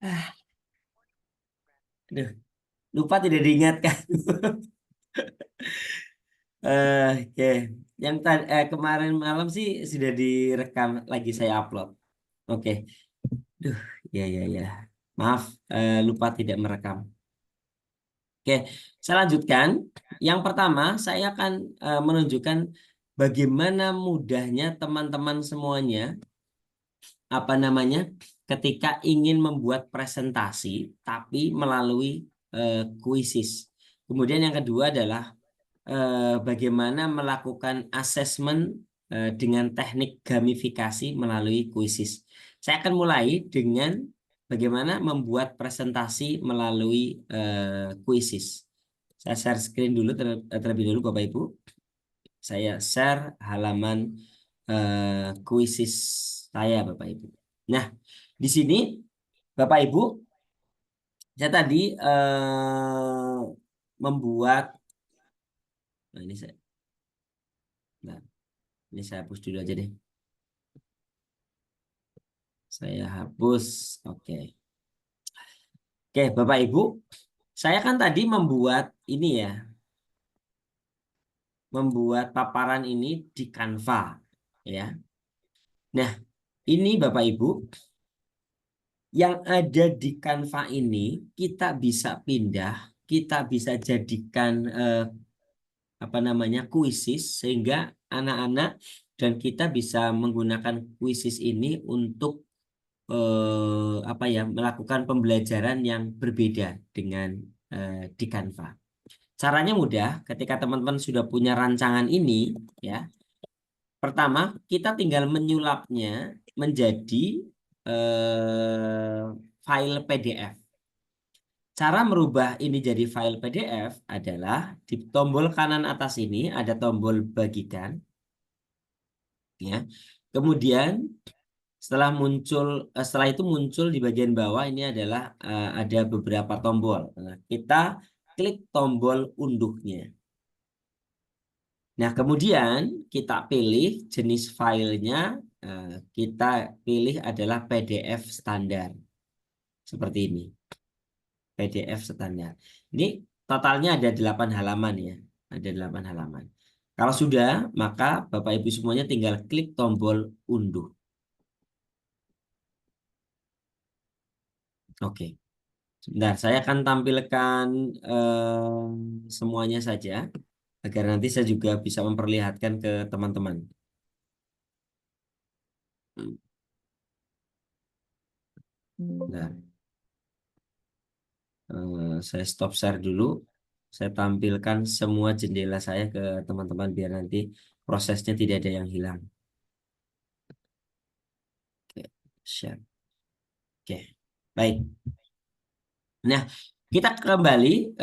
Ah, aduh, lupa tidak diingatkan. Oke, yang kemarin malam sih sudah direkam lagi saya upload. Oke, duh, ya ya ya. Maaf, lupa tidak merekam. Oke, saya lanjutkan. Yang pertama, saya akan menunjukkan bagaimana mudahnya teman-teman semuanya, apa namanya, ketika ingin membuat presentasi, tapi melalui kuisis. Kemudian yang kedua adalah bagaimana melakukan asesmen dengan teknik gamifikasi melalui kuisis. Saya akan mulai dengan bagaimana membuat presentasi melalui kuisis. Saya share screen dulu terlebih dulu Bapak Ibu. Saya share halaman kuisis saya Bapak Ibu. Nah, di sini Bapak Ibu, saya tadi membuat, nah ini saya, nah, ini saya hapus dulu aja deh. Saya hapus. Oke. Oke, Bapak Ibu, saya kan tadi membuat ini ya, membuat paparan ini di Canva, ya. Nah, ini Bapak Ibu, yang ada di Canva ini kita bisa pindah, kita bisa jadikan apa namanya kuisis sehingga anak-anak dan kita bisa menggunakan kuisis ini untuk apa ya melakukan pembelajaran yang berbeda dengan di Canva. Caranya mudah, ketika teman-teman sudah punya rancangan ini, ya, pertama kita tinggal menyulapnya menjadi file PDF. Cara merubah ini jadi file PDF adalah di tombol kanan atas ini ada tombol bagikan, ya. Kemudian setelah itu muncul di bagian bawah ini adalah ada beberapa tombol. Nah, kita klik tombol unduhnya. Nah, kemudian kita pilih jenis filenya, kita pilih adalah PDF standar. Seperti ini, PDF standar. Ini totalnya ada 8 halaman ya, ada 8 halaman. Kalau sudah, maka Bapak Ibu semuanya tinggal klik tombol unduh. Oke. Sebentar, saya akan tampilkan semuanya saja agar nanti saya juga bisa memperlihatkan ke teman-teman. Nah, saya stop share dulu. Saya tampilkan semua jendela saya ke teman-teman biar nanti prosesnya tidak ada yang hilang. Oke, share. Oke, baik. Nah, kita kembali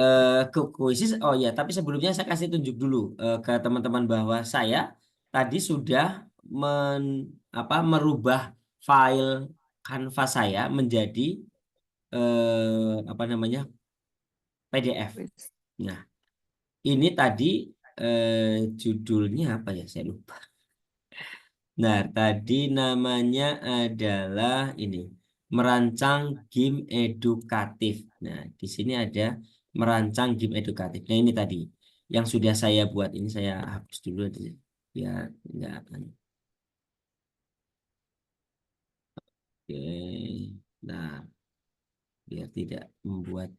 ke kuisis. Oh ya, tapi sebelumnya saya kasih tunjuk dulu ke teman-teman bahwa saya tadi sudah merubah file Canva saya menjadi apa namanya PDF. Nah, ini tadi judulnya apa ya? Saya lupa. Nah, tadi namanya adalah ini, merancang game edukatif. Nah, di sini ada merancang game edukatif. Nah, ini tadi yang sudah saya buat. Ini saya hapus dulu aja, biar enggak akan. Oke. Nah, biar tidak membuat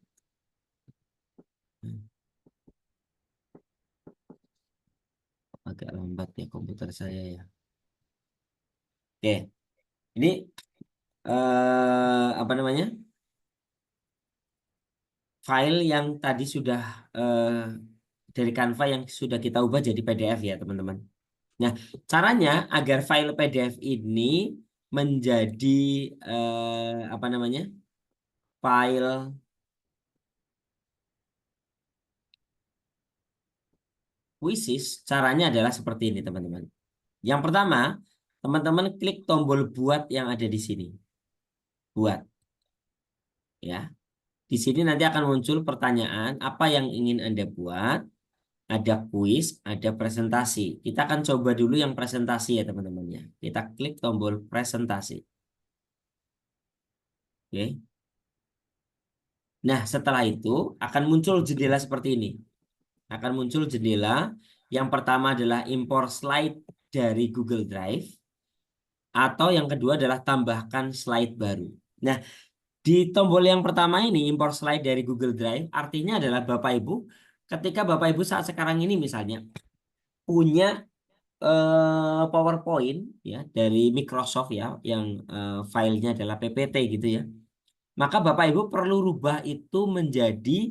agak lambat ya komputer saya ya. Oke, ini apa namanya? File yang tadi sudah dari Canva yang sudah kita ubah jadi PDF ya, teman-teman. Nah, caranya agar file PDF ini menjadi apa namanya? File Quizzes, caranya adalah seperti ini, teman-teman. Yang pertama, teman-teman klik tombol buat yang ada di sini. Buat, ya. Di sini nanti akan muncul pertanyaan apa yang ingin Anda buat. Ada kuis, ada presentasi. Kita akan coba dulu yang presentasi ya, teman-teman ya. Kita klik tombol presentasi. Oke. Nah, setelah itu akan muncul jendela seperti ini. Akan muncul jendela yang pertama adalah import slide dari Google Drive, atau yang kedua adalah tambahkan slide baru. Nah, di tombol yang pertama ini import slide dari Google Drive artinya adalah Bapak Ibu, ketika Bapak Ibu saat sekarang ini misalnya punya PowerPoint ya dari Microsoft ya, yang filenya adalah PPT gitu ya, maka Bapak Ibu perlu rubah itu menjadi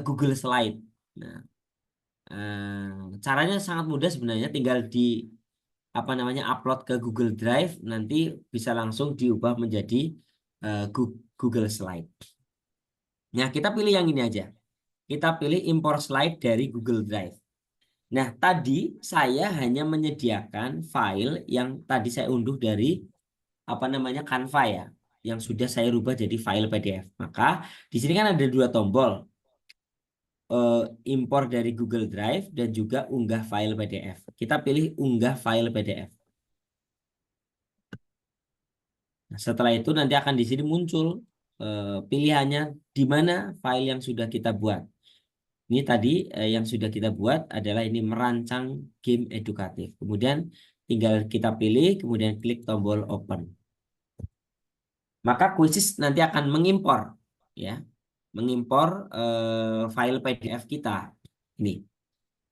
Google Slide. Nah, caranya sangat mudah sebenarnya, tinggal di apa namanya upload ke Google Drive, nanti bisa langsung diubah menjadi Google Slide. Nah, kita pilih yang ini aja. Kita pilih import slide dari Google Drive. Nah, tadi saya hanya menyediakan file yang tadi saya unduh dari apa namanya Canva ya, yang sudah saya rubah jadi file PDF. Maka di sini kan ada dua tombol, eh, impor dari Google Drive dan juga unggah file PDF. Kita pilih unggah file PDF. Nah, setelah itu nanti akan di sini muncul pilihannya di mana file yang sudah kita buat. Ini tadi yang sudah kita buat adalah ini merancang game edukatif. Kemudian tinggal kita pilih, kemudian klik tombol open. Maka Quizizz nanti akan mengimpor, ya, mengimpor file PDF kita. Ini,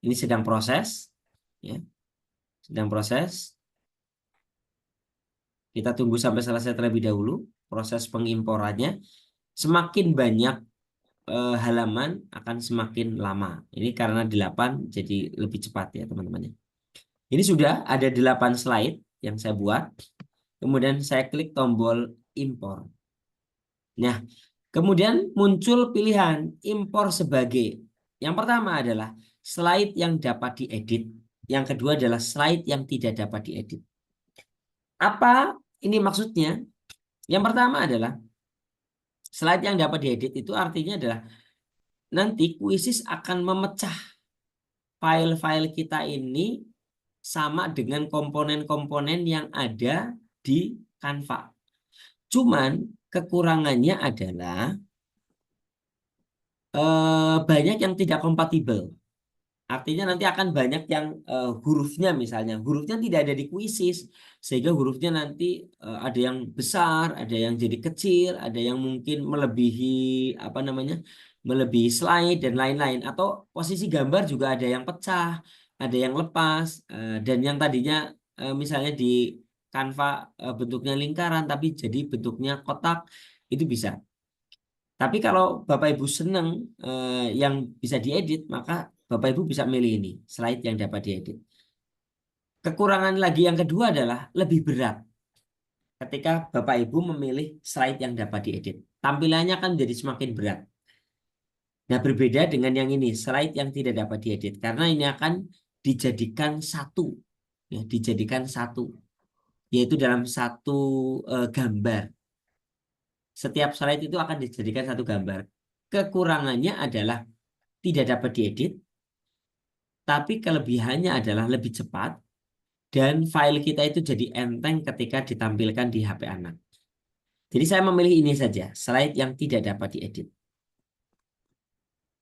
ini sedang proses, ya, sedang proses. Kita tunggu sampai selesai terlebih dahulu proses pengimporannya. Semakin banyak halaman akan semakin lama. Ini karena 8 jadi lebih cepat ya teman-teman. Ini sudah ada 8 slide yang saya buat. Kemudian saya klik tombol impor. Nah, kemudian muncul pilihan impor sebagai. Yang pertama adalah slide yang dapat diedit. Yang kedua adalah slide yang tidak dapat diedit. Apa ini maksudnya? Yang pertama adalah slide yang dapat diedit itu artinya adalah nanti Quizizz akan memecah file-file kita ini sama dengan komponen-komponen yang ada di Canva. Cuman kekurangannya adalah banyak yang tidak kompatibel. Artinya nanti akan banyak yang hurufnya misalnya. Hurufnya tidak ada di Quizizz. Sehingga hurufnya nanti ada yang besar, ada yang jadi kecil, ada yang mungkin melebihi apa namanya, melebihi slide dan lain-lain. Atau posisi gambar juga ada yang pecah, ada yang lepas. Dan yang tadinya misalnya di Canva bentuknya lingkaran tapi jadi bentuknya kotak, itu bisa. Tapi kalau Bapak Ibu senang yang bisa diedit, maka Bapak Ibu bisa milih ini, slide yang dapat diedit. Kekurangan lagi yang kedua adalah lebih berat ketika Bapak Ibu memilih slide yang dapat diedit. Tampilannya akan menjadi semakin berat. Nah, berbeda dengan yang ini, slide yang tidak dapat diedit. Karena ini akan dijadikan satu. Ya, dijadikan satu. Yaitu dalam satu gambar. Setiap slide itu akan dijadikan satu gambar. Kekurangannya adalah tidak dapat diedit, tapi kelebihannya adalah lebih cepat dan file kita itu jadi enteng ketika ditampilkan di HP anak. Jadi saya memilih ini saja, slide yang tidak dapat diedit.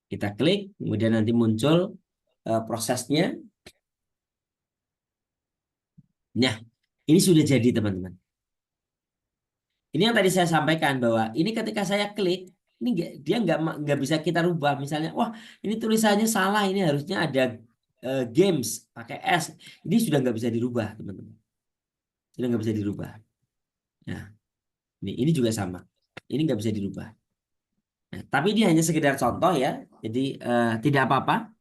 Kita klik, kemudian nanti muncul prosesnya. Nah, ini sudah jadi teman-teman. Ini yang tadi saya sampaikan bahwa ini ketika saya klik, ini dia nggak bisa kita rubah. Misalnya, wah ini tulisannya salah, ini harusnya ada games pakai S. Ini sudah nggak bisa dirubah teman-teman. Sudah nggak bisa dirubah. Nah, ini juga sama. Ini nggak bisa dirubah. Nah, tapi ini hanya sekedar contoh ya. Jadi tidak apa-apa.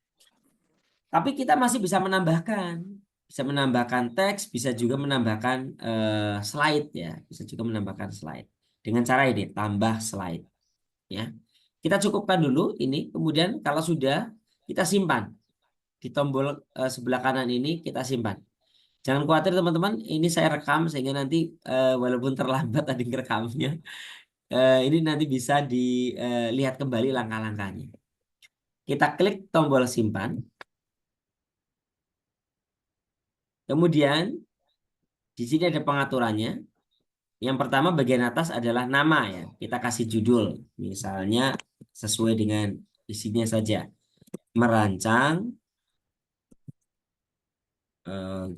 Tapi kita masih bisa menambahkan. Bisa menambahkan teks, bisa juga menambahkan slide ya. Bisa juga menambahkan slide. Dengan cara ini, tambah slide. Ya. Kita cukupkan dulu ini. Kemudian kalau sudah, kita simpan. Di tombol sebelah kanan ini kita simpan. Jangan khawatir teman-teman, ini saya rekam sehingga nanti walaupun terlambat tadi rekamnya, ini nanti bisa dilihat kembali langkah-langkahnya. Kita klik tombol simpan. Kemudian di sini ada pengaturannya. Yang pertama bagian atas adalah nama ya. Kita kasih judul. Misalnya sesuai dengan isinya saja. Merancang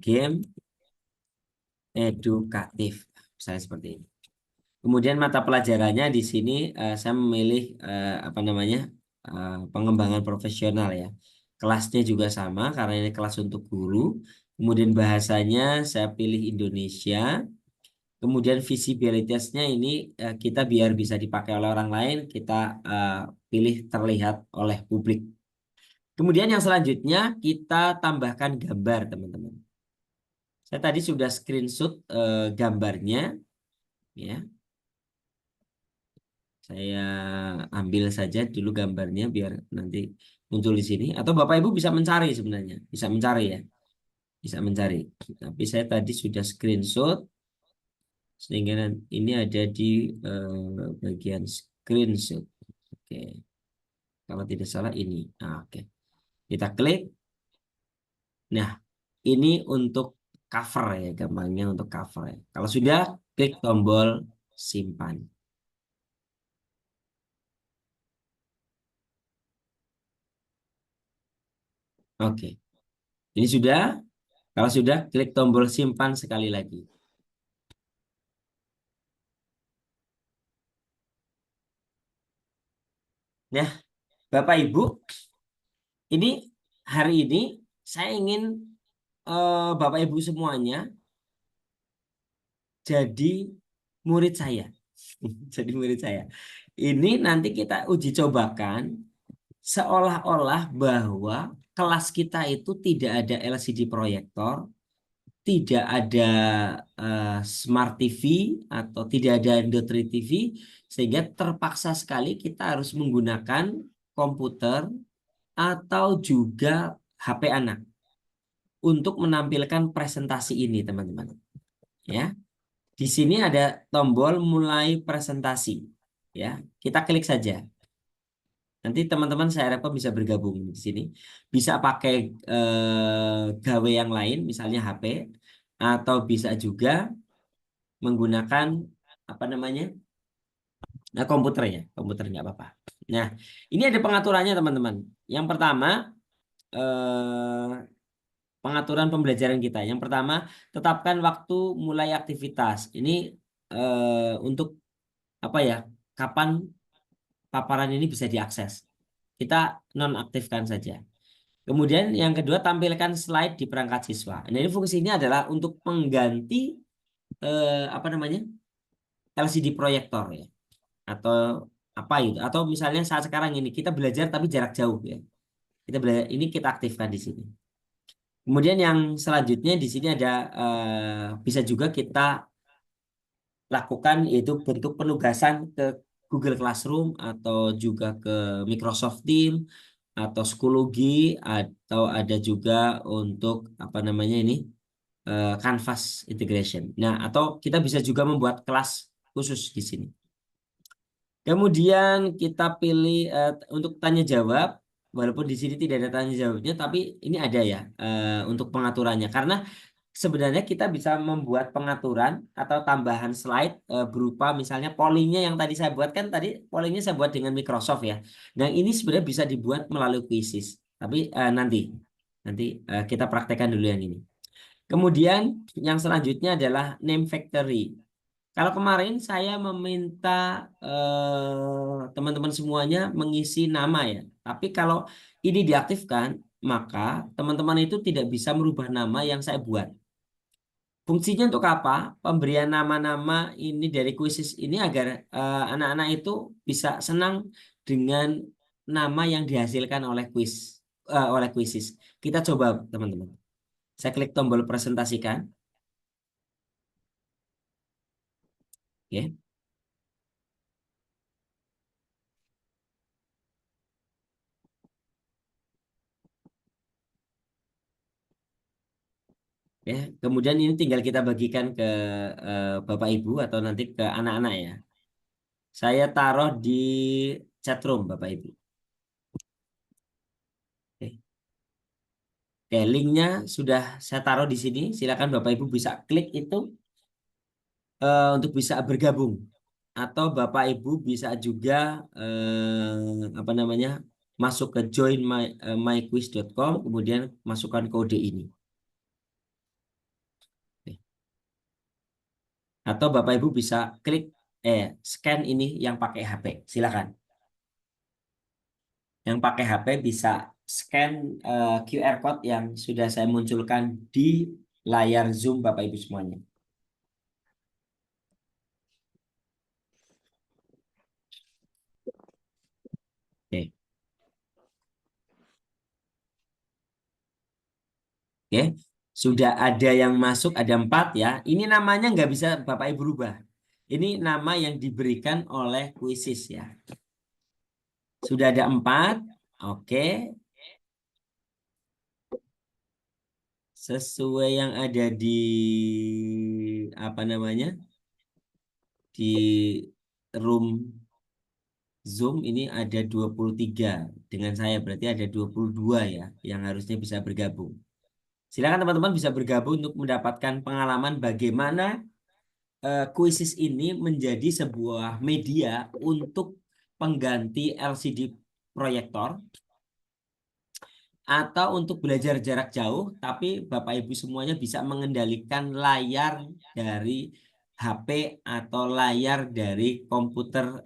game edukatif, saya seperti ini. Kemudian mata pelajarannya di sini saya memilih apa namanya pengembangan profesional ya. Kelasnya juga sama karena ini kelas untuk guru. Kemudian bahasanya saya pilih Indonesia. Kemudian visibilitasnya ini kita biar bisa dipakai oleh orang lain, kita eh, pilih terlihat oleh publik. Kemudian yang selanjutnya kita tambahkan gambar, teman-teman. Saya tadi sudah screenshot gambarnya, ya. Saya ambil saja dulu gambarnya biar nanti muncul di sini. Atau Bapak Ibu bisa mencari sebenarnya, bisa mencari ya, bisa mencari. Tapi saya tadi sudah screenshot sehingga ini ada di bagian screenshot. Oke, kalau tidak salah ini. Nah, oke, kita klik. Nah, ini untuk cover ya, gampangnya untuk cover ya. Kalau sudah, klik tombol simpan. Oke, ini sudah. Kalau sudah, klik tombol simpan sekali lagi. Nah, Bapak Ibu, ini hari ini saya ingin Bapak Ibu semuanya jadi murid saya. Jadi murid saya. Ini nanti kita uji cobakan seolah-olah bahwa kelas kita itu tidak ada LCD proyektor, tidak ada Smart TV atau tidak ada Android TV, sehingga terpaksa sekali kita harus menggunakan komputer atau juga HP anak untuk menampilkan presentasi ini, teman-teman. Ya, di sini ada tombol mulai presentasi. Ya, kita klik saja. Nanti teman-teman saya harapkan bisa bergabung di sini. Bisa pakai gawe yang lain, misalnya HP, atau bisa juga menggunakan apa namanya komputer ya, komputer nggak apa-apa. Nah, ini ada pengaturannya teman-teman. Yang pertama eh, pengaturan pembelajaran kita. Yang pertama, tetapkan waktu mulai aktivitas. Ini untuk apa ya? Kapan paparan ini bisa diakses? Kita nonaktifkan saja. Kemudian yang kedua, tampilkan slide di perangkat siswa. Nah, ini fungsinya adalah untuk mengganti apa namanya LCD proyektor ya, atau apa itu? Atau misalnya saat sekarang ini kita belajar tapi jarak jauh ya. Kita belajar ini kita aktifkan di sini. Kemudian yang selanjutnya di sini ada bisa juga kita lakukan yaitu bentuk penugasan ke Google Classroom atau juga ke Microsoft Teams atau Schoology atau ada juga untuk apa namanya ini Canvas integration. Nah, atau kita bisa juga membuat kelas khusus di sini. Kemudian kita pilih untuk tanya jawab, walaupun di sini tidak ada tanya jawabnya, tapi ini ada ya untuk pengaturannya. Karena sebenarnya kita bisa membuat pengaturan atau tambahan slide berupa misalnya pollingnya yang tadi saya buat kan tadi pollingnya saya buat dengan Microsoft ya. Dan ini sebenarnya bisa dibuat melalui Quizzes. Tapi nanti kita praktekkan dulu yang ini. Kemudian yang selanjutnya adalah name factory. Kalau kemarin saya meminta teman-teman semuanya mengisi nama ya. Tapi kalau ini diaktifkan, maka teman-teman itu tidak bisa merubah nama yang saya buat. Fungsinya untuk apa? Pemberian nama-nama ini dari kuisis ini agar anak-anak itu bisa senang dengan nama yang dihasilkan oleh oleh kuisis. Kita coba teman-teman. Saya klik tombol presentasikan. Oke. Ya, kemudian ini tinggal kita bagikan ke Bapak Ibu atau nanti ke anak-anak ya. Saya taruh di chat room Bapak Ibu. Oke. Oke, linknya sudah saya taruh di sini. Silakan Bapak Ibu bisa klik itu untuk bisa bergabung. atau Bapak Ibu bisa juga apa namanya masuk ke myquiz.com kemudian masukkan kode ini. Oke. Atau Bapak Ibu bisa klik scan ini yang pakai HP. Silakan. Yang pakai HP bisa scan QR code yang sudah saya munculkan di layar Zoom Bapak Ibu semuanya. Oke. Oke, sudah ada yang masuk, ada 4 ya. Ini namanya nggak bisa Bapak Ibu rubah. Ini nama yang diberikan oleh kuisis ya. Sudah ada 4. Oke, sesuai yang ada di apa namanya di room Zoom ini ada 23 dengan saya berarti ada 22 ya yang harusnya bisa bergabung. Silakan teman-teman bisa bergabung untuk mendapatkan pengalaman bagaimana kuisis ini menjadi sebuah media untuk pengganti LCD proyektor atau untuk belajar jarak jauh, tapi Bapak Ibu semuanya bisa mengendalikan layar dari HP atau layar dari komputer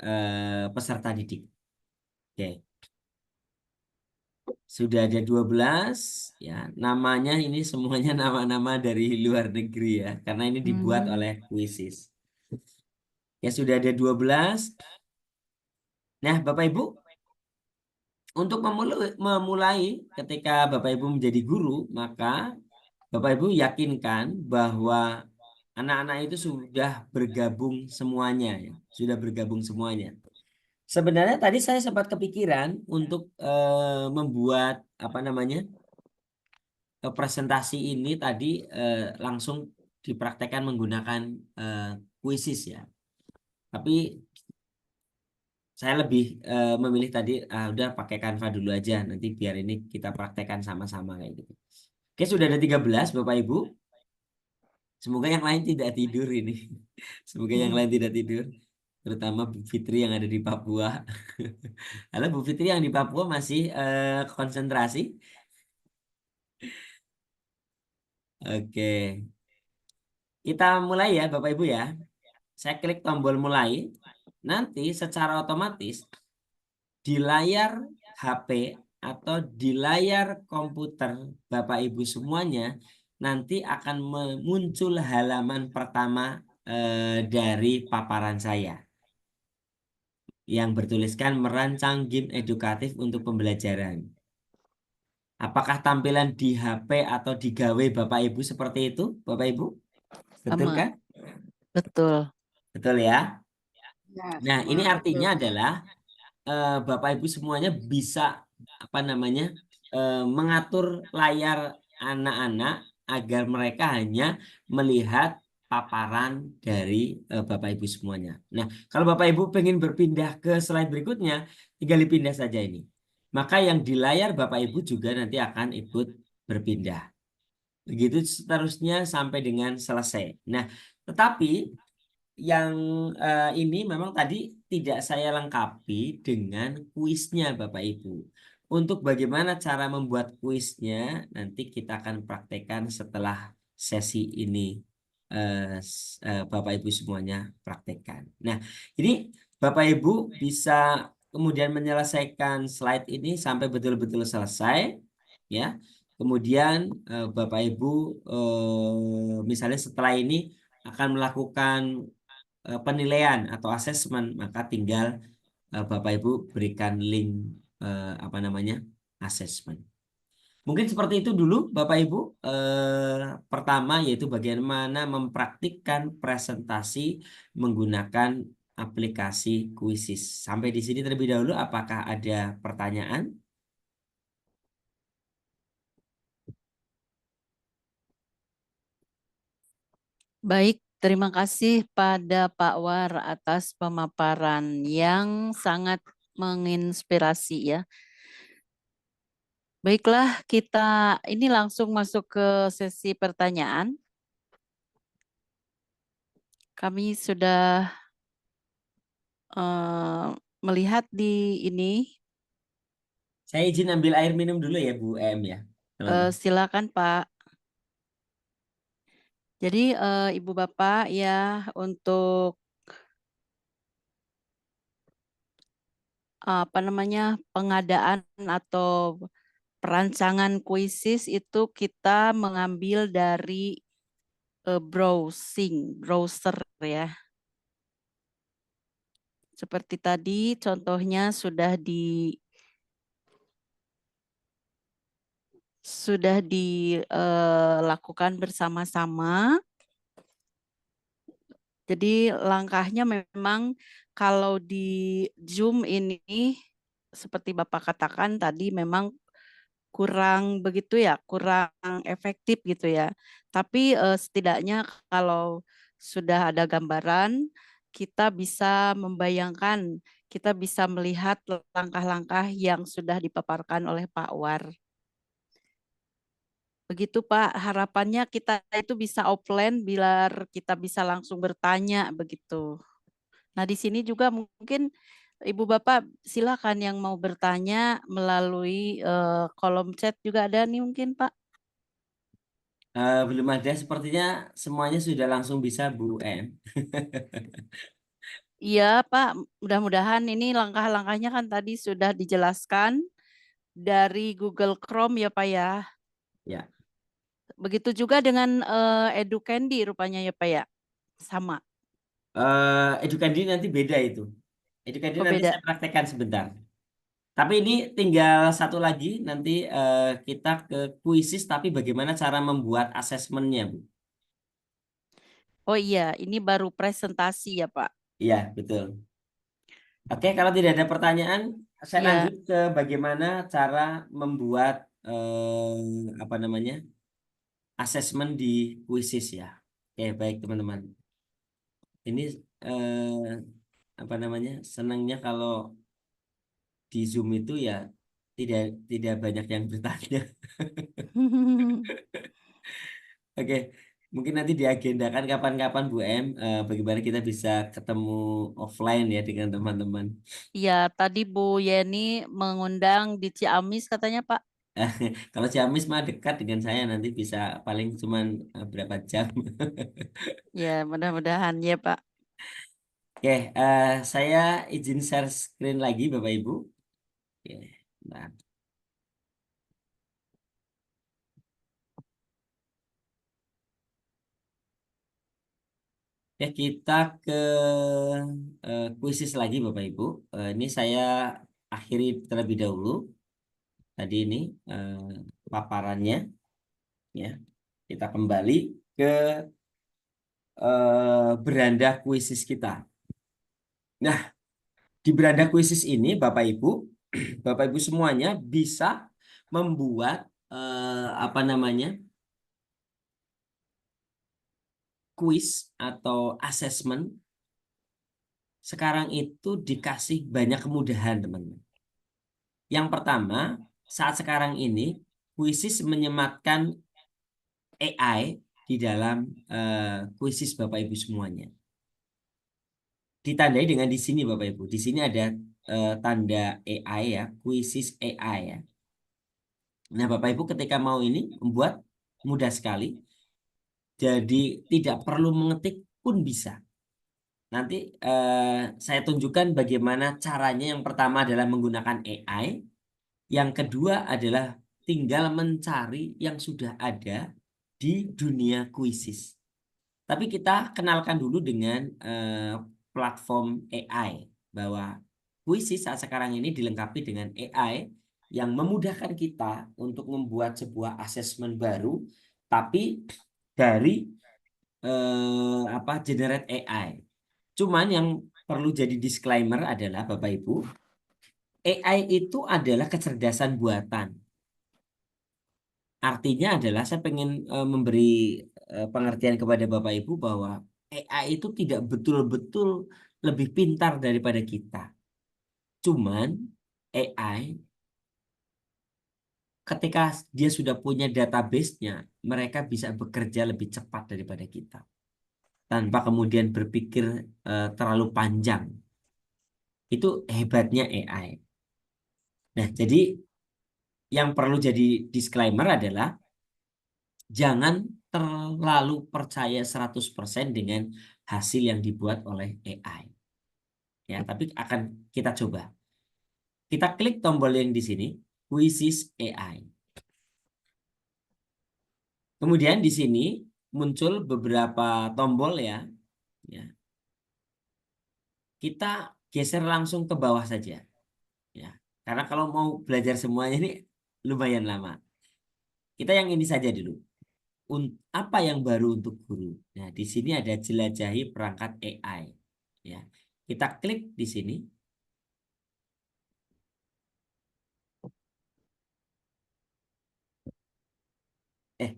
peserta didik. Oke, sudah ada 12 ya. Namanya ini semuanya nama-nama dari luar negeri ya, karena ini dibuat oleh kuisis. Ya sudah ada 12. Nah, Bapak Ibu, untuk memulai ketika Bapak Ibu menjadi guru, maka Bapak Ibu yakinkan bahwa anak-anak itu sudah bergabung semuanya ya, sudah bergabung semuanya. Sebenarnya tadi saya sempat kepikiran untuk membuat apa namanya presentasi ini tadi langsung dipraktekkan menggunakan kuisis ya. Tapi saya lebih memilih tadi udah pakai Canva dulu aja nanti biar ini kita praktekkan sama-sama kayak gitu. Oke, sudah ada 13 Bapak Ibu. Semoga yang lain tidak tidur ini. Semoga yang lain tidak tidur. Terutama Bu Fitri yang ada di Papua. Halo Bu Fitri yang di Papua masih konsentrasi. Oke. Kita mulai ya Bapak Ibu ya. Saya klik tombol mulai. Nanti secara otomatis di layar HP atau di layar komputer Bapak Ibu semuanya nanti akan muncul halaman pertama dari paparan saya yang bertuliskan merancang game edukatif untuk pembelajaran. Apakah tampilan di HP atau di gawai Bapak Ibu seperti itu, Bapak Ibu? Betul Sama, kan? betul. Betul ya. Ya, Nah, sama ini betul. artinya adalah Bapak Ibu semuanya bisa apa namanya mengatur layar anak-anak agar mereka hanya melihat paparan dari Bapak Ibu semuanya. Nah, kalau Bapak Ibu pengen berpindah ke slide berikutnya, tinggal dipindah saja ini. Maka yang di layar Bapak Ibu juga nanti akan ikut berpindah. Begitu seterusnya sampai dengan selesai. Nah, tetapi yang ini memang tadi tidak saya lengkapi dengan kuisnya Bapak Ibu. Untuk bagaimana cara membuat kuisnya nanti kita akan praktekkan setelah sesi ini Bapak Ibu semuanya praktekkan. Nah, ini Bapak Ibu bisa kemudian menyelesaikan slide ini sampai betul-betul selesai ya. Kemudian Bapak Ibu misalnya setelah ini akan melakukan penilaian atau asesmen maka tinggal Bapak Ibu berikan link apa namanya asesmen. Mungkin seperti itu dulu Bapak Ibu. Pertama yaitu bagaimana mempraktikkan presentasi menggunakan aplikasi Quizizz. Sampai di sini terlebih dahulu apakah ada pertanyaan? Baik, terima kasih pada Pak War atas pemaparan yang sangat menginspirasi ya. Baiklah, kita ini langsung masuk ke sesi pertanyaan. Kami sudah eh, melihat di ini. Saya izin ambil air minum dulu ya Bu Em ya, teman-teman. Silakan Pak. Jadi Ibu Bapak ya, untuk apa namanya, pengadaan atau perancangan kuisis itu kita mengambil dari browser ya. Seperti tadi contohnya sudah dilakukan bersama-sama. Jadi langkahnya memang kalau di Zoom ini seperti Bapak katakan tadi memang kurang begitu ya, kurang efektif gitu ya. Tapi setidaknya kalau sudah ada gambaran, kita bisa membayangkan, kita bisa melihat langkah-langkah yang sudah dipaparkan oleh Pak War. Begitu Pak, harapannya kita itu bisa offline biar kita bisa langsung bertanya begitu. Nah, di sini juga mungkin Ibu Bapak silakan yang mau bertanya melalui kolom chat juga ada nih mungkin Pak. Belum ada, sepertinya semuanya sudah langsung bisa Bu Em. Iya Pak, mudah-mudahan ini langkah-langkahnya kan tadi sudah dijelaskan dari Google Chrome ya Pak ya. Ya, Begitu juga dengan Educandy rupanya ya Pak ya. Sama. Educandi nanti beda itu. Educandi Oh nanti beda. saya praktekkan sebentar. Tapi ini tinggal satu lagi, nanti kita ke kuisis, tapi bagaimana cara membuat asesmennya, Bu? Oh iya, ini baru presentasi ya Pak. Iya, betul. Oke, kalau tidak ada pertanyaan, saya Iya. lanjut ke bagaimana cara membuat apa namanya asesmen di kuisis ya. Oke, baik teman-teman. Ini apa namanya senangnya kalau di Zoom itu ya tidak tidak banyak yang bertanya. Oke, mungkin nanti diagendakan kapan-kapan Bu Em, bagaimana kita bisa ketemu offline ya dengan teman-teman. Iya, tadi Bu Yeni mengundang di Ciamis katanya Pak. Kalau Ciamis mah dekat dengan saya, nanti bisa paling cuman berapa jam. Ya, mudah-mudahan ya Pak. Oke, saya izin share screen lagi Bapak Ibu. Oke, nah, ya kita ke kuisis lagi Bapak Ibu. Ini saya akhiri terlebih dahulu. Tadi ini paparannya, ya. Kita kembali ke beranda kuisis kita. Nah, di beranda kuisis ini Bapak Ibu, Bapak Ibu semuanya bisa membuat apa namanya kuis atau asesmen. Sekarang itu dikasih banyak kemudahan, teman-teman. Yang pertama, saat sekarang ini kuisis menyematkan AI di dalam kuisis Bapak Ibu semuanya. Ditandai dengan di sini Bapak Ibu. Di sini ada tanda AI ya, kuisis AI ya. Nah, Bapak Ibu ketika mau ini membuat mudah sekali. Jadi tidak perlu mengetik pun bisa. Nanti saya tunjukkan bagaimana caranya. Yang pertama adalah menggunakan AI. Yang kedua adalah tinggal mencari yang sudah ada di dunia kuisis. Tapi kita kenalkan dulu dengan platform AI, bahwa puisi saat sekarang ini dilengkapi dengan AI yang memudahkan kita untuk membuat sebuah asesmen baru, tapi dari apa generate AI. Cuman yang perlu jadi disclaimer adalah Bapak Ibu, AI itu adalah kecerdasan buatan. Artinya adalah saya pengen memberi pengertian kepada Bapak Ibu bahwa AI itu tidak betul-betul lebih pintar daripada kita. Cuman AI ketika dia sudah punya database-nya, mereka bisa bekerja lebih cepat daripada kita tanpa kemudian berpikir terlalu panjang. Itu hebatnya AI. Nah, jadi yang perlu jadi disclaimer adalah jangan terlalu percaya 100% dengan hasil yang dibuat oleh AI. Ya, tapi akan kita coba. Kita klik tombol yang di sini, Quizzes AI. Kemudian di sini muncul beberapa tombol ya. Ya. Kita geser langsung ke bawah saja. Ya. Karena kalau mau belajar semuanya ini lumayan lama. Kita yang ini saja dulu. Apa yang baru untuk guru? Nah, di sini ada jelajahi perangkat AI. Ya. Kita klik di sini.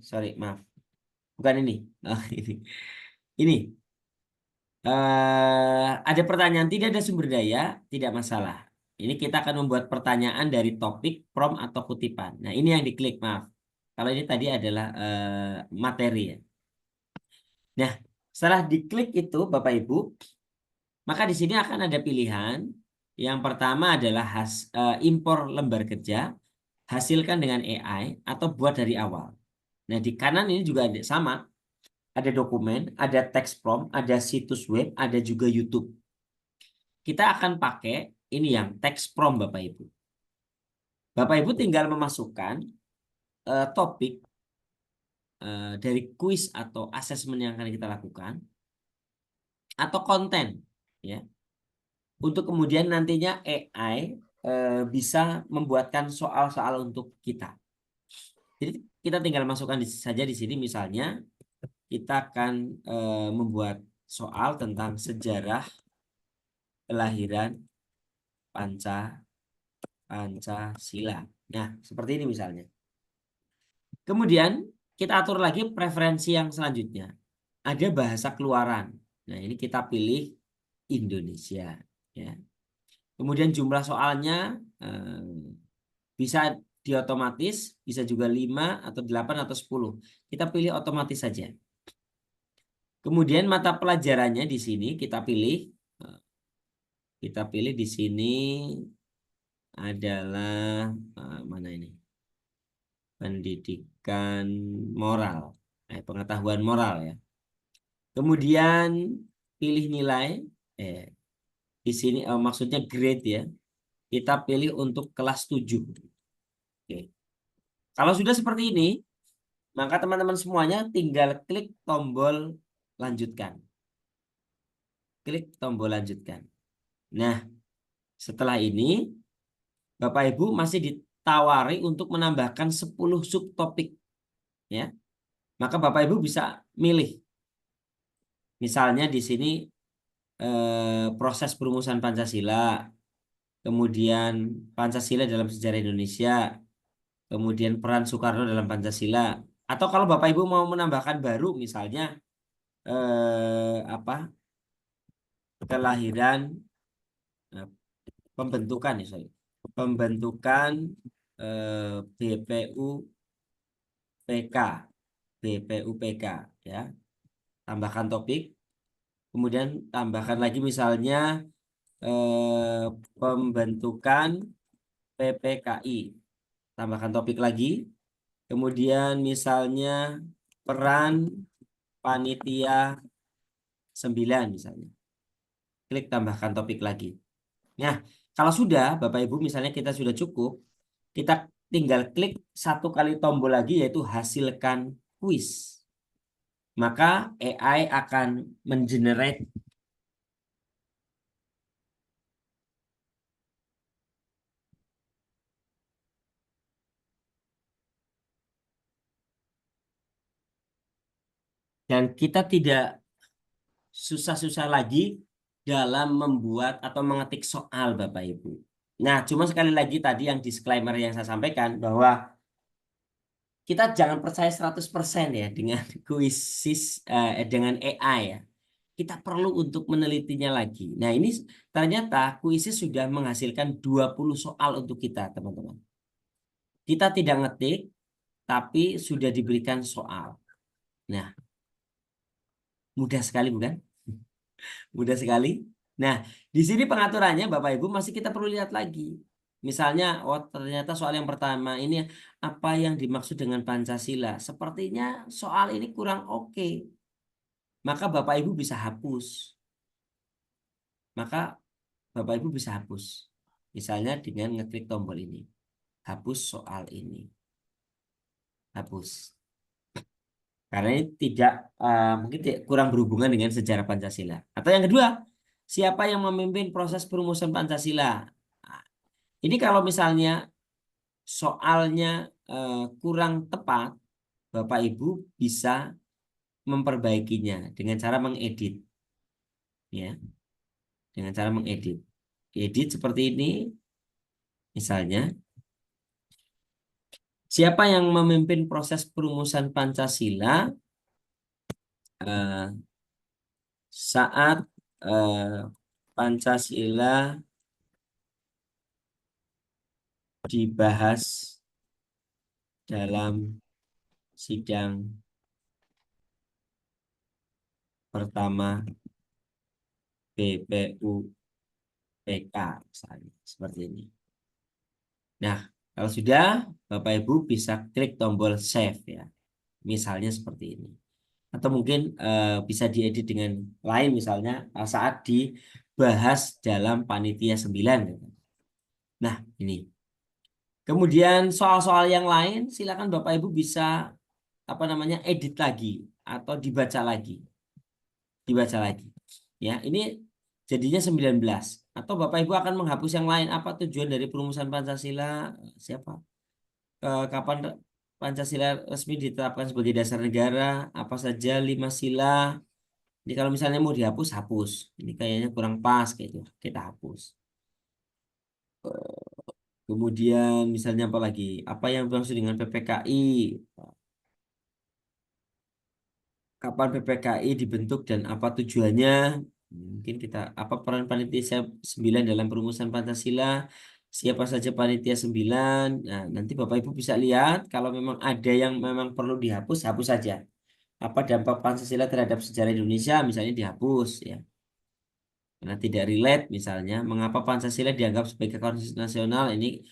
Sorry, maaf. Bukan ini. Oh, ini. Ini. Ada pertanyaan tidak ada sumber daya, tidak masalah. Ini kita akan membuat pertanyaan dari topik, prompt atau kutipan. Nah, ini yang diklik, maaf. Kalau ini tadi adalah materi ya. Nah, setelah diklik itu, Bapak Ibu, maka di sini akan ada pilihan. Yang pertama adalah impor lembar kerja, hasilkan dengan AI atau buat dari awal. Nah, di kanan ini juga ada sama. Ada dokumen, ada teks prompt, ada situs web, ada juga YouTube. Kita akan pakai ini yang teks prompt Bapak Ibu. Bapak Ibu tinggal memasukkan topik dari kuis atau asesmen yang akan kita lakukan atau konten ya. Untuk kemudian nantinya AI bisa membuatkan soal-soal untuk kita. Jadi kita tinggal masukkan saja di sini misalnya kita akan membuat soal tentang sejarah kelahiran Pancasila. Nah, seperti ini misalnya. Kemudian kita atur lagi preferensi yang selanjutnya. Ada bahasa keluaran. Nah, ini kita pilih Indonesia. Ya. Kemudian jumlah soalnya bisa diotomatis, bisa juga 5 atau 8 atau 10. Kita pilih otomatis saja. Kemudian mata pelajarannya di sini kita pilih. Kita pilih di sini adalah mana ini? Pendidikan moral, pengetahuan moral ya. Kemudian pilih nilai, di sini maksudnya grade ya. Kita pilih untuk kelas 7. Oke. Kalau sudah seperti ini, maka teman-teman semuanya tinggal klik tombol lanjutkan. Klik tombol lanjutkan. Nah, setelah ini Bapak Ibu masih ditawari untuk menambahkan 10 subtopik ya. Maka Bapak Ibu bisa milih. Misalnya di sini proses perumusan Pancasila, kemudian Pancasila dalam sejarah Indonesia, kemudian peran Soekarno dalam Pancasila. Atau kalau Bapak Ibu mau menambahkan baru, misalnya apa kelahiran eh, pembentukan ya, sorry. Pembentukan BPUPK, BPUPK ya. Tambahkan topik, kemudian tambahkan lagi misalnya pembentukan PPKI. Tambahkan topik lagi. Kemudian misalnya peran panitia 9 misalnya. Klik tambahkan topik lagi. Nah, kalau sudah Bapak Ibu misalnya kita sudah cukup, kita tinggal klik satu kali tombol lagi yaitu hasilkan kuis. Maka AI akan mengenerate dan kita tidak susah-susah lagi dalam membuat atau mengetik soal Bapak Ibu. Nah, cuma sekali lagi tadi yang disclaimer yang saya sampaikan bahwa kita jangan percaya 100% ya dengan kuisis dengan AI ya. Kita perlu untuk menelitinya lagi. Nah, ini ternyata kuisis sudah menghasilkan 20 soal untuk kita, teman-teman. Kita tidak ngetik, tapi sudah diberikan soal. Nah, mudah sekali bukan? Mudah sekali. Nah, di sini pengaturannya Bapak Ibu masih kita perlu lihat lagi. Misalnya, oh ternyata soal yang pertama ini apa yang dimaksud dengan Pancasila? Sepertinya soal ini kurang oke. Maka Bapak Ibu bisa hapus. Maka Bapak Ibu bisa hapus. Misalnya dengan ngeklik tombol ini. Hapus soal ini. Hapus. Karena ini tidak mungkin kurang berhubungan dengan sejarah Pancasila. Atau yang kedua, siapa yang memimpin proses perumusan Pancasila? Nah, ini kalau misalnya soalnya kurang tepat, Bapak Ibu bisa memperbaikinya dengan cara mengedit, ya, dengan cara mengedit. Edit seperti ini, misalnya, siapa yang memimpin proses perumusan Pancasila eh, saat Pancasila dibahas dalam sidang pertama BPUPK, misalnya seperti ini. Nah, kalau sudah, Bapak Ibu bisa klik tombol save ya, misalnya seperti ini. Atau mungkin bisa diedit dengan lain, misalnya saat dibahas dalam panitia 9. Gitu. Nah, ini. Kemudian soal-soal yang lain, silakan Bapak Ibu bisa apa namanya edit lagi atau dibaca lagi. Ya, ini jadinya 19. Atau Bapak Ibu akan menghapus yang lain. Apa tujuan dari perumusan Pancasila? Siapa? Kapan Pancasila resmi ditetapkan sebagai dasar negara? Apa saja 5 sila? Jadi kalau misalnya mau dihapus, hapus. Ini kayaknya kurang pas kayak itu. Kita hapus. Kemudian misalnya apa lagi? Apa yang dimaksud dengan PPKI? Kapan PPKI dibentuk dan apa tujuannya? Mungkin kita apa peran panitia 9 dalam perumusan Pancasila? Siapa saja panitia 9? Nah, nanti Bapak Ibu bisa lihat kalau memang ada yang memang perlu dihapus, hapus saja. Apa dampak Pancasila terhadap sejarah Indonesia misalnya dihapus ya. Karena tidak relate misalnya, mengapa Pancasila dianggap sebagai konstitusi nasional ini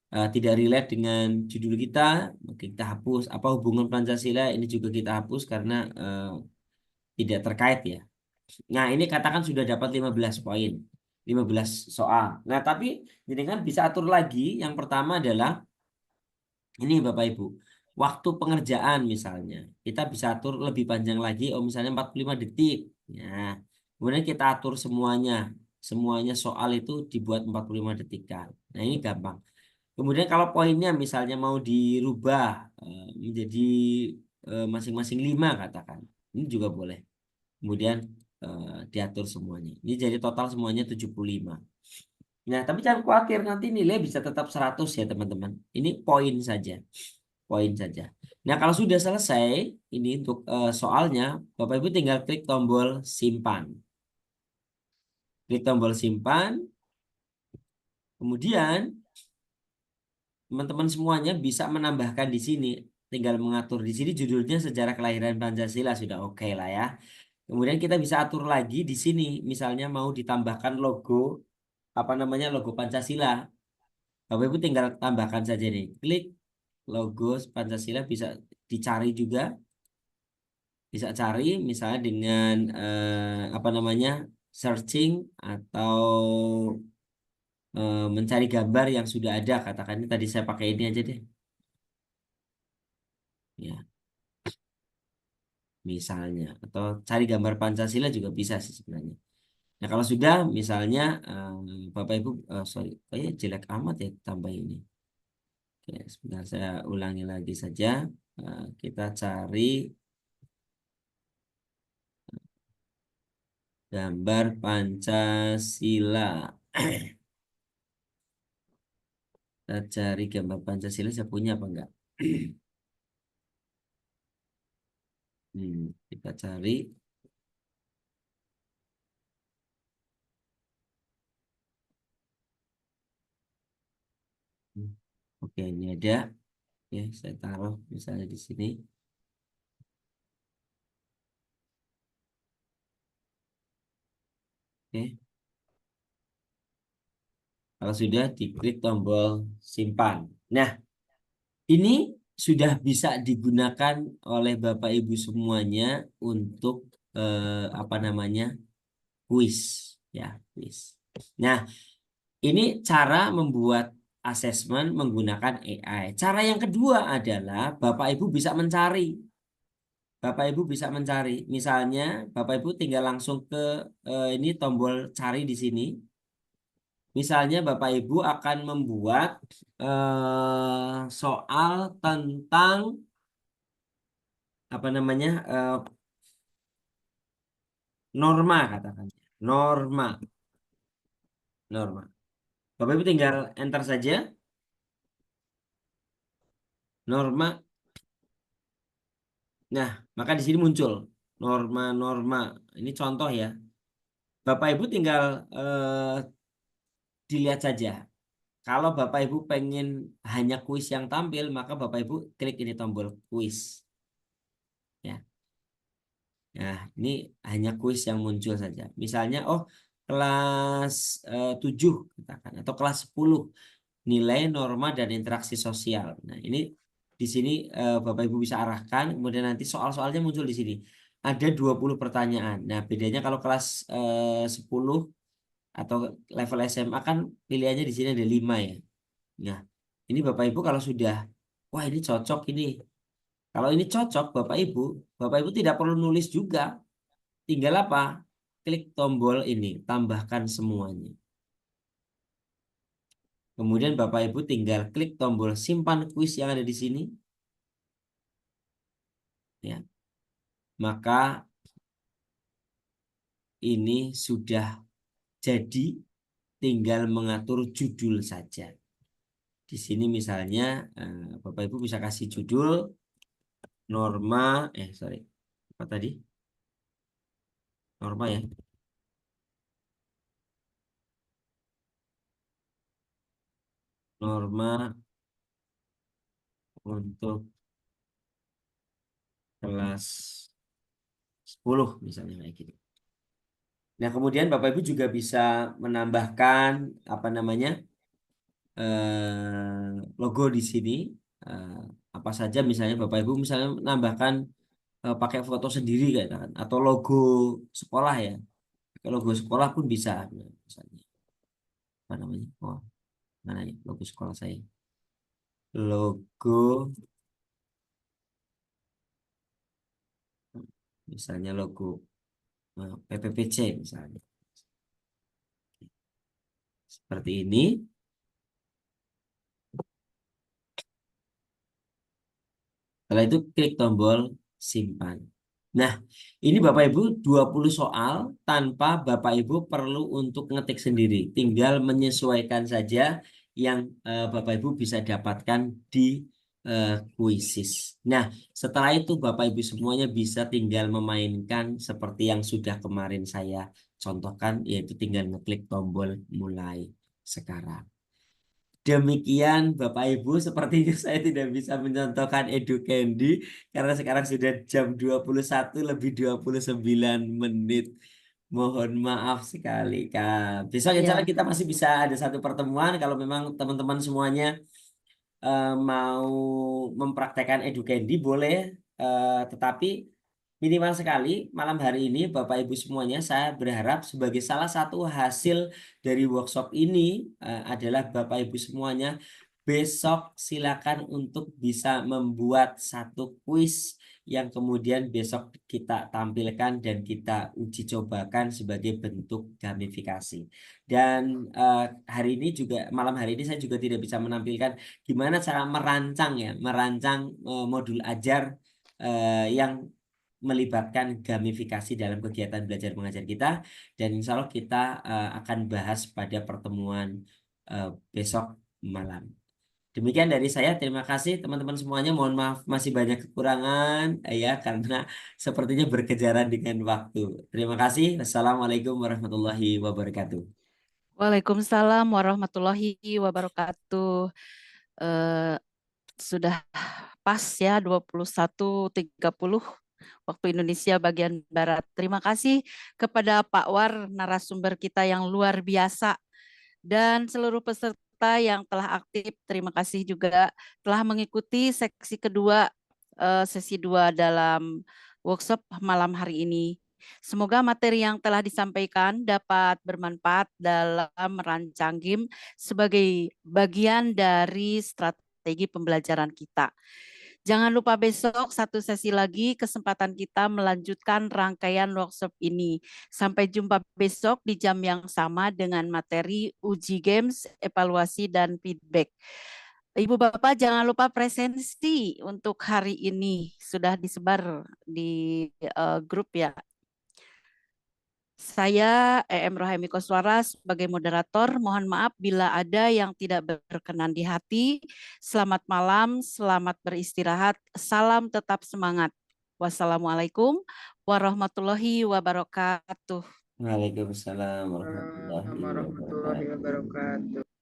tidak relate dengan judul kita, maka kita hapus. Apa hubungan Pancasila ini juga kita hapus karena tidak terkait ya. Nah, ini katakan sudah dapat 15 poin, 15 soal. Nah, tapi jadi kan bisa atur lagi. Yang pertama adalah ini Bapak Ibu, waktu pengerjaan misalnya. Kita bisa atur lebih panjang lagi, oh misalnya 45 detik. Ya. Kemudian kita atur semuanya. Semuanya soal itu dibuat 45 detikan. Nah, ini gampang. Kemudian kalau poinnya misalnya mau dirubah menjadi masing-masing 5 katakan. Ini juga boleh. Kemudian diatur semuanya. Ini jadi total semuanya 75. Nah, tapi jangan khawatir nanti nilai bisa tetap 100 ya teman-teman. Ini poin saja. Poin saja. Nah, kalau sudah selesai ini untuk soalnya, Bapak Ibu tinggal klik tombol simpan. Klik tombol simpan. Kemudian teman-teman semuanya bisa menambahkan di sini. Tinggal mengatur di sini judulnya Sejarah Kelahiran Pancasila sudah oke lah ya. Kemudian kita bisa atur lagi di sini. Misalnya mau ditambahkan logo apa namanya logo Pancasila. Bapak Ibu tinggal tambahkan saja nih. Klik logo Pancasila bisa dicari juga. Bisa cari misalnya dengan apa namanya searching atau mencari gambar yang sudah ada. Katakan ini tadi saya pakai ini aja deh. Ya, misalnya atau cari gambar Pancasila juga bisa sih sebenarnya. Nah, kalau sudah misalnya Bapak Ibu sorry, kayaknya jelek amat ya tambah ini. Oke, sebentar saya ulangi lagi saja. Kita cari gambar Pancasila. Kita cari gambar Pancasila, saya punya apa enggak? Kita cari. Hmm, Oke, ini ada. Ya, saya taruh misalnya di sini. Oke. Kalau sudah diklik tombol simpan. Nah, ini sudah bisa digunakan oleh Bapak Ibu semuanya untuk apa namanya? Kuis, ya, kuis. Nah, ini cara membuat asesmen menggunakan AI. Cara yang kedua adalah Bapak Ibu bisa mencari. Bapak Ibu bisa mencari. Misalnya, Bapak Ibu tinggal langsung ke ini tombol cari di sini. Misalnya Bapak Ibu akan membuat soal tentang apa namanya norma katakan. Norma, norma. Bapak Ibu tinggal enter saja norma. Nah, maka di sini muncul norma-norma. Ini contoh ya. Bapak Ibu tinggal eh, dilihat saja. Kalau Bapak Ibu pengen hanya kuis yang tampil, maka Bapak Ibu klik ini tombol kuis. Ya. Nah, ini hanya kuis yang muncul saja. Misalnya, oh kelas 7 katakan atau kelas 10 nilai norma dan interaksi sosial. Nah, ini di sini Bapak Ibu bisa arahkan, kemudian nanti soal-soalnya muncul di sini. Ada 20 pertanyaan. Nah, bedanya kalau kelas 10 atau level SMA kan pilihannya di sini ada 5 ya. Nah, ini Bapak Ibu kalau sudah, wah ini cocok ini. Kalau ini cocok Bapak Ibu tidak perlu nulis juga. Tinggal apa? Klik tombol ini, tambahkan semuanya. Kemudian Bapak Ibu tinggal klik tombol simpan kuis yang ada di sini. Ya, maka ini sudah jadi, tinggal mengatur judul saja. Di sini misalnya Bapak Ibu bisa kasih judul norma, sorry, apa tadi? Norma ya. Norma untuk kelas 10 misalnya kayak gitu. Nah, kemudian Bapak Ibu juga bisa menambahkan apa namanya? Logo di sini. Eh, apa saja misalnya Bapak Ibu misalnya menambahkan pakai foto sendiri kayak kan atau logo sekolah ya. Pakai logo sekolah pun bisa misalnya. Apa namanya? Oh, mana ya logo sekolah saya? Logo misalnya logo PPPC misalnya. Seperti ini. Setelah itu klik tombol simpan. Nah, ini Bapak Ibu 20 soal tanpa Bapak Ibu perlu untuk ngetik sendiri. Tinggal menyesuaikan saja yang Bapak Ibu bisa dapatkan di Quizzes. Nah, setelah itu Bapak Ibu semuanya bisa tinggal memainkan seperti yang sudah kemarin saya contohkan, yaitu tinggal ngeklik tombol mulai sekarang. Demikian Bapak Ibu, sepertinya saya tidak bisa mencontohkan Edu Candy karena sekarang sudah jam 21 lebih 29 menit. Mohon maaf sekali, Kak. Besok insya Allah Ya, kita masih bisa ada satu pertemuan kalau memang teman-teman semuanya mau mempraktekkan Edu Candy boleh, tetapi minimal sekali malam hari ini Bapak Ibu semuanya saya berharap sebagai salah satu hasil dari workshop ini adalah Bapak Ibu semuanya besok silakan untuk bisa membuat satu kuis yang kemudian besok kita tampilkan dan kita uji cobakan sebagai bentuk gamifikasi. Dan hari ini juga malam hari ini saya juga tidak bisa menampilkan gimana cara merancang ya, merancang modul ajar yang melibatkan gamifikasi dalam kegiatan belajar mengajar kita dan insya Allah kita akan bahas pada pertemuan besok malam. Demikian dari saya, terima kasih teman-teman semuanya. Mohon maaf masih banyak kekurangan ya karena sepertinya berkejaran dengan waktu. Terima kasih. Wassalamualaikum warahmatullahi wabarakatuh. Waalaikumsalam warahmatullahi wabarakatuh. Eh, sudah pas ya 21.30 waktu Indonesia bagian Barat. Terima kasih kepada Pak War, narasumber kita yang luar biasa. Dan seluruh peserta yang telah aktif, terima kasih juga telah mengikuti seksi kedua, sesi 2 dalam workshop malam hari ini. Semoga materi yang telah disampaikan dapat bermanfaat dalam merancang game sebagai bagian dari strategi pembelajaran kita. Jangan lupa besok satu sesi lagi kesempatan kita melanjutkan rangkaian workshop ini. Sampai jumpa besok di jam yang sama dengan materi uji games, evaluasi, dan feedback. Ibu Bapak jangan lupa presensi untuk hari ini. Sudah disebar di grup ya. Saya EM Rohaimi Koswara sebagai moderator. Mohon maaf bila ada yang tidak berkenan di hati. Selamat malam, selamat beristirahat. Salam tetap semangat. Wassalamualaikum warahmatullahi wabarakatuh. Waalaikumsalam warahmatullahi Warahmatullahi wabarakatuh. wabarakatuh.